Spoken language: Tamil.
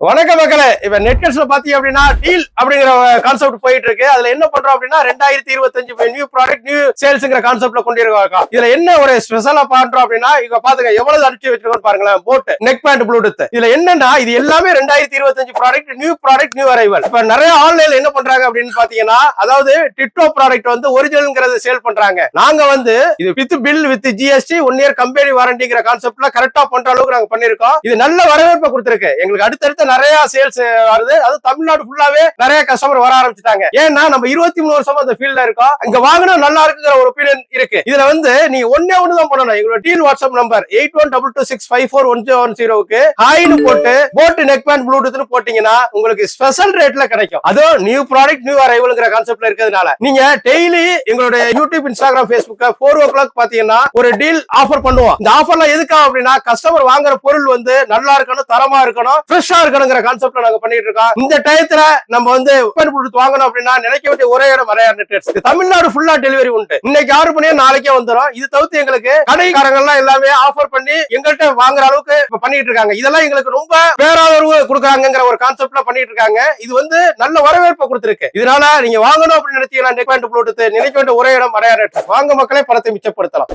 வணக்க மக்களே, இப்ப நெட்கட்ஸ்ல பாத்தீங்க அப்படின்னா டீல் அப்படிங்கிற கான்செப்ட் போயிட்டு இருக்கு. அதுல என்ன பண்றோம் அப்படின்னா 2025 நியூ ப்ராடக்ட் நியூ சேல்ஸ்ங்கிற கான்செப்ட்ல கொண்டு இருக்கோம். இதுல என்ன ஒரு ஸ்பெஷலா பண்றோம் அப்படின்னா இங்க பாத்துங்க எவ்வளவு அடிச்சு வச்சிருக்கோம் பாருங்களேன். Boat neck band Bluetooth. இதுல என்னன்னா இது எல்லாமே 2025 ப்ராடக்ட் நியூ அரைவல். இப்ப நிறைய ஆன்லைன்ல என்ன பண்றாங்க அப்படின்னு பாத்தீங்கன்னா, அதாவது டிட்டோ ப்ராடக்ட் வந்து ஒரிஜினல்ங்கிறத சேல் பண்றாங்க. நாங்க வந்து இது with bill with GST 1 year company வாரண்டிங்கிற கான்செப்ட்ல கரெக்டா பண்ற அளவுக்கு நாங்க பண்ணிருக்கோம். இது நல்ல வரவேற்பை கொடுத்திருக்கு. எங்களுக்கு அடுத்தடுத்த நிறைய சேல்ஸ் வருது. அது தமிழ்நாடு ஃபுல்லாவே நிறைய கஸ்டமர் வர ஆரம்பிச்சிட்டாங்க. ஏன்னா நம்ம 23 வருஷமா இந்த ஃபீல்ட்ல இருக்கோம். இங்க வாங்கினா நல்லா இருக்குங்கிற ஒரு ஒப்பீனியன் இருக்கு. இதுல வந்து நீ ஒண்ணே ஒண்ணுதான் பண்ணணும். எங்களோட டீல் வாட்ஸ்அப் நம்பர் 8122654110க்கு ஹாய்னு போட்டு போட் நெக் பேண்ட் ப்ளூடூத்னு போட்டீங்கன்னா உங்களுக்கு ஸ்பெஷல் ரேட்ல கிடைக்கும். அதுவும் நியூ ப்ராடக்ட் நியூ அரைவல்ங்கிற கான்செப்ட்ல இருக்கிறதுனால நீங்க டெய்லி எங்களுடைய யூடியூப், இன்ஸ்டாகிராம், ஃபேஸ்புக் 4 o'clock பாத்தீங்கன்னா ஒரு டீல் ஆஃபர் பண்ணுவோம். இந்த ஆஃபர்லாம் எதுக்காக அப்படின்னா கஸ்டமர் வாங்குற பொருள் வந்து நல்லா இருக்கணும், தரமா இருக்கணும், ஃப்ரெஷ்ஷா இருக்கணுங்கிற கான்செப்ட்ல நாங்க பண்ணிட்டு இருக்கோம். இந்த டயத்துல நம்ம வந்து ப்ளூடூத் வாங்கணும் அப்படின்னா நினைக்க வேண்டிய ஒரே இடம் மலையார் நெட்வொர்க்ஸ். தமிழ்நாடு ஃபுல்லா டெலிவரி உண்டு. இன்னைக்கு ஆர்டர் பண்ணி நாளைக்கே வந்துடும். இது தவிர்த்து எங்களுக்கு கடைக்காரங்க எல்லாம் எல்லாமே ஆஃபர் பண்ணி எங்கள்கிட்ட வாங்குற அளவுக்கு பண்ணிட்டு இருக்காங்க. இதெல்லாம் எங்களுக்கு ரொம்ப பேராதரவு கொடுக்குறாங்கிற ஒரு கான்செப்ட்ல பண்ணிட்டு இருக்காங்க. இது வந்து நல்ல வரவேற்பு கொடுத்திருக்கு. இதனால நீங்க வாங்கணும் அப்படின்னு நினைச்சீங்கன்னா நெக் பேண்ட் ப்ளூடூத் நினைக்க வேண்டிய ஒரே இடம் மலையார் நெட்வொர்க்ஸ். வாங்க மக்களே, பணத்தை மிச்சப்படுத்தலாம்.